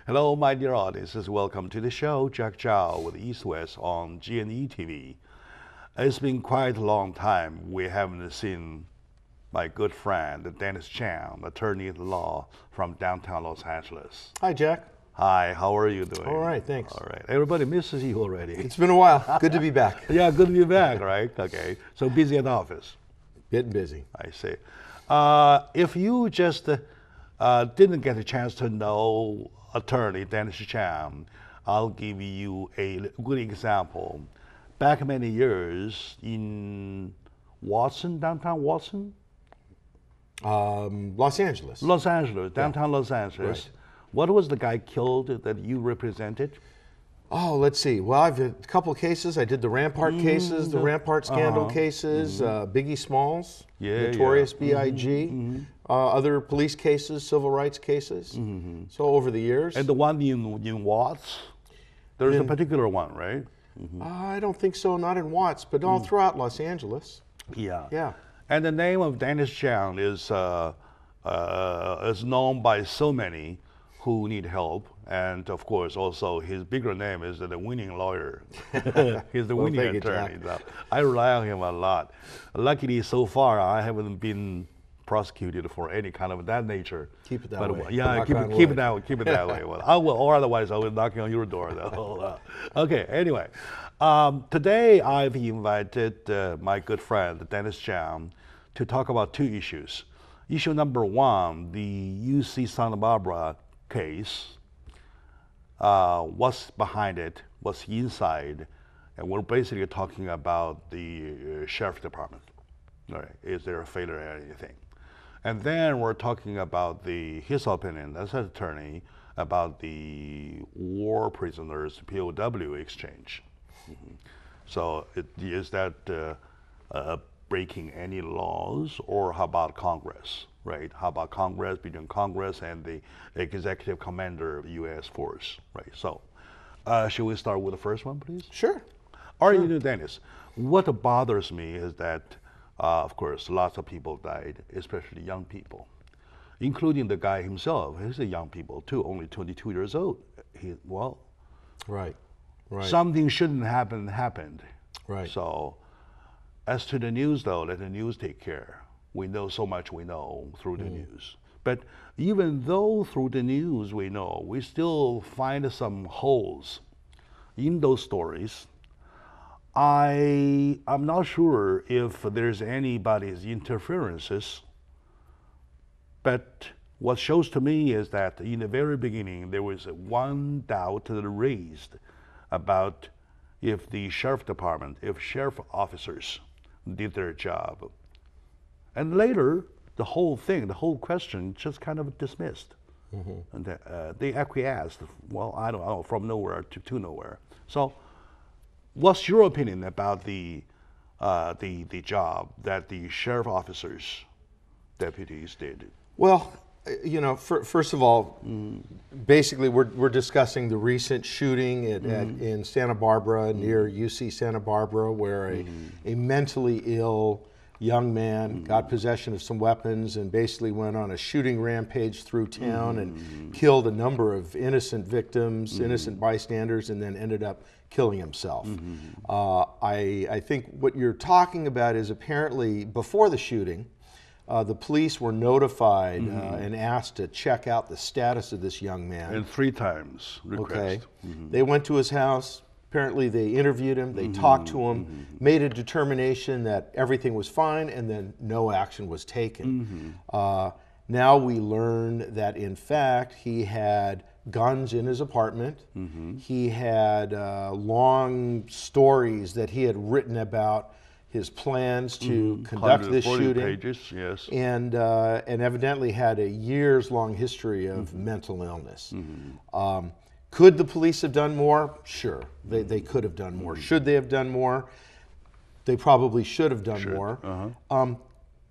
Hello, my dear audiences. Welcome to the show, Jack Chow with East West on G&E TV. It's been quite a long time we haven't seen my good friend, Dennis Chang, attorney at law from downtown Los Angeles. Hi, Jack. Hi, how are you doing? All right, thanks. All right. Everybody misses you already. It's been a while. Good to be back. Yeah, good to be back, right? Okay. So busy at the office. Getting busy. I see. If you just didn't get a chance to know attorney Dennis Chang, I'll give you a good example. Back many years in Watson, downtown Watson? Los Angeles. Los Angeles, downtown Los Angeles. Right. What was the guy killed that you represented? Oh, let's see. Well, I've had a couple of cases. I did the Rampart cases, the Rampart scandal cases, Biggie Smalls, Notorious B.I.G., other police cases, civil rights cases. So over the years. And the one in Watts? There's a particular one, right? I don't think so, not in Watts, but all throughout Los Angeles. Yeah. Yeah. And the name of Dennis Chang is known by so many who need help. And of course, also his bigger name is the winning lawyer. He's the winning attorney. I rely on him a lot. Luckily, so far, I haven't been prosecuted for any kind of that nature. Keep it that way. Yeah, keep it that way. Keep it that way. Well, I will, or otherwise I will knock on your door. Though. Okay. Anyway, today I've invited my good friend Dennis Chang to talk about two issues. Issue number one, the UC Santa Barbara case. What's behind it? What's inside? And we're basically talking about the sheriff department. All right. Is there a failure or anything? And then we're talking about his opinion as an attorney about the war prisoners POW exchange. So is that breaking any laws, or how about Congress, right? How about Congress, between Congress and the executive commander of U.S. force, right? So should we start with the first one, please? Sure. All right, you know, Dennis, what bothers me is that of course, lots of people died, especially young people, including the guy himself. He's a young people too, only 22 years old. Right. Something shouldn't happen happened. Right. So, as to the news, though, let the news take care. We know so much we know through the news. But even though through the news we know, we still find some holes in those stories. I'm not sure if there's anybody's interferences, but what shows to me is that in the very beginning there was one doubt that raised about if the sheriff department, if sheriff officers did their job. And later, the whole question just kind of dismissed. And they acquiesced, well, I don't know, from nowhere to nowhere. So, what's your opinion about the job that the sheriff officers, deputies did? Well, you know, first of all, basically we're discussing the recent shooting in Santa Barbara, near UC Santa Barbara, where a mentally ill young man got possession of some weapons and basically went on a shooting rampage through town and killed a number of innocent victims, innocent bystanders, and then ended up killing himself. I think what you're talking about is apparently before the shooting, the police were notified and asked to check out the status of this young man. And 3 times request. Okay. They went to his house. Apparently they interviewed him, they talked to him, made a determination that everything was fine, and then no action was taken. Now we learn that in fact he had guns in his apartment. He had long stories that he had written about his plans to conduct this shooting. Pages, yes. And evidently had a years-long history of mental illness. Could the police have done more? Sure, they could have done more. Should they have done more? They probably should have done more.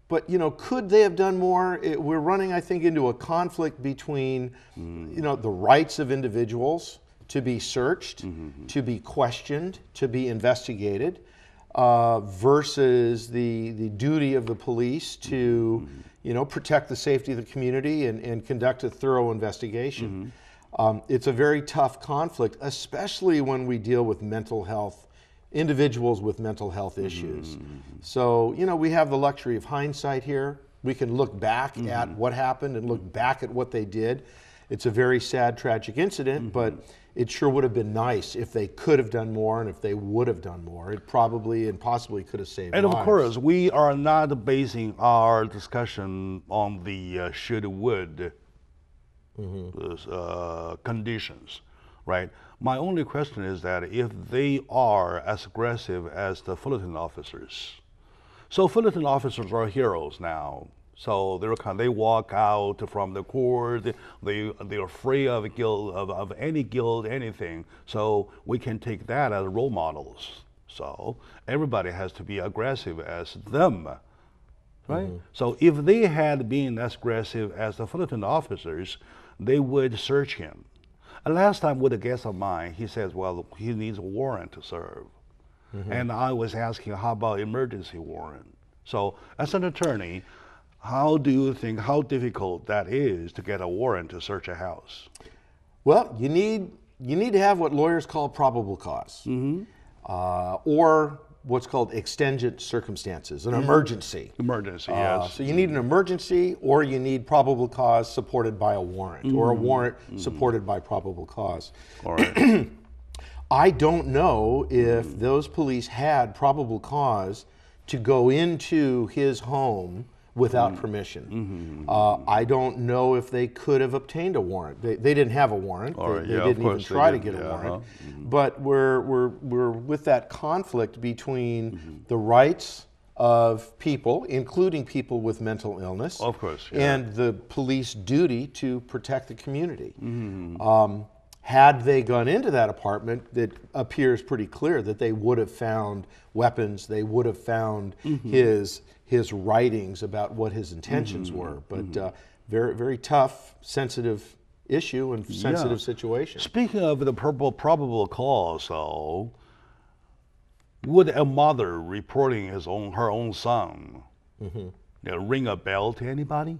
But you know, could they have done more? We're running, I think, into a conflict between, you know, the rights of individuals to be searched, to be questioned, to be investigated, versus the duty of the police to, you know, protect the safety of the community and conduct a thorough investigation. It's a very tough conflict, especially when we deal with mental health, individuals with mental health issues. So, you know, we have the luxury of hindsight here. We can look back at what happened and look back at what they did. It's a very sad, tragic incident, but it sure would have been nice if they could have done more, and if they would have done more. It probably and possibly could have saved lives. And of course, we are not basing our discussion on the should-would conditions, right? My only question is that if they are as aggressive as the Fullerton officers, so Fullerton officers are heroes now. So they walk out from the court. They're afraid of guilt, of any guilt, anything. So we can take that as role models. So everybody has to be aggressive as them, right? So if they had been as aggressive as the Fullerton officers, they would search him. And last time with a guest of mine, he says, well, he needs a warrant to serve. And I was asking, how about emergency warrant? So as an attorney, how do you think, how difficult that is to get a warrant to search a house? Well, you need to have what lawyers call probable cause, or what's called exigent circumstances, an emergency. Emergency, yes. So you need an emergency, or you need probable cause supported by a warrant, or a warrant supported by probable cause. All right. I don't know if those police had probable cause to go into his home without permission. I don't know if they could have obtained a warrant. They didn't have a warrant. They didn't even try to get a warrant. But we're with that conflict between the rights of people, including people with mental illness, Of course, and the police duty to protect the community. Had they gone into that apartment, it appears pretty clear that they would have found weapons. They would have found his writings about what his intentions were. But very, very tough, sensitive issue and sensitive situation. Speaking of the probable cause, though, would a mother reporting her own son ring a bell to anybody?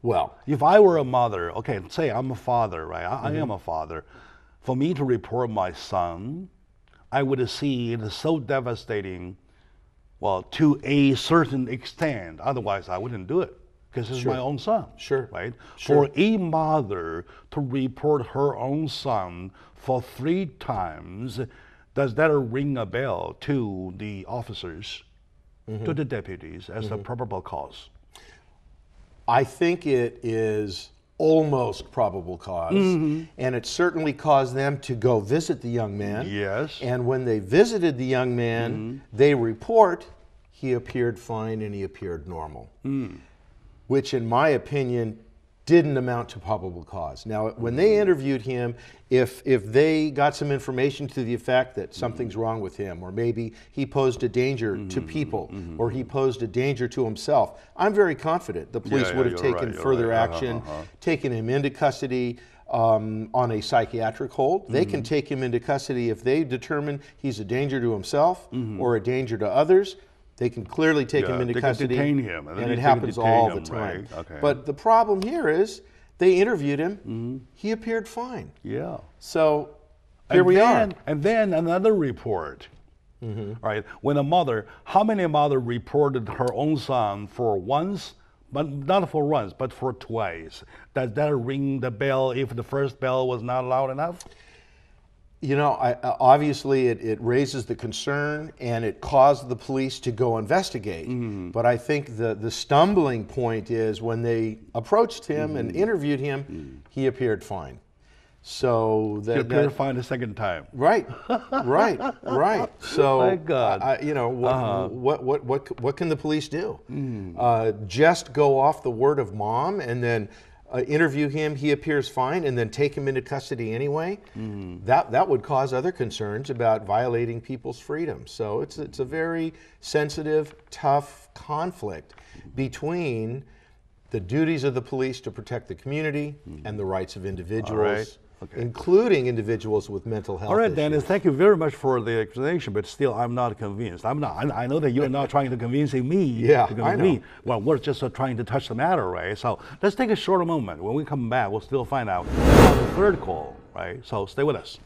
Well, if I were a mother, okay, say I'm a father, right? I am a father. For me to report my son, I would see it as so devastating, well, to a certain extent. Otherwise, I wouldn't do it because it's my own son. Right? For a mother to report her own son for 3 times, does that ring a bell to the officers, to the deputies, as the probable cause? I think it is almost probable cause, and it certainly caused them to go visit the young man. Yes. And when they visited the young man, they report he appeared fine and he appeared normal, which in my opinion didn't amount to probable cause. Now, when they interviewed him, if they got some information to the effect that something's wrong with him, or maybe he posed a danger to people, or he posed a danger to himself, I'm very confident the police would have taken further action, taken him into custody on a psychiatric hold. They can take him into custody if they determine he's a danger to himself or a danger to others. They can clearly take him into custody, detain him, and it happens all the time. Right? Okay. But the problem here is they interviewed him. He appeared fine. Yeah. So here we are. And then another report. All right. When a mother, how many mothers reported her own son for once, but not for once, but for twice? Does that ring the bell if the first bell was not loud enough? You know, obviously it raises the concern and it caused the police to go investigate. But I think the stumbling point is when they approached him and interviewed him, he appeared fine. So he appeared fine the second time. Right. So, my God. you know, what can the police do? Just go off the word of mom and then interview him, he appears fine, and then take him into custody anyway? That would cause other concerns about violating people's freedom. So it's a very sensitive, tough conflict between the duties of the police to protect the community and the rights of individuals including individuals with mental health All right, issues. Dennis, thank you very much for the explanation, but still I'm not convinced. I know that you're not trying to convincing me to convince me. Well, we're just trying to touch the matter, right? So let's take a short moment. When we come back, we'll still find out on the third call, right? So stay with us.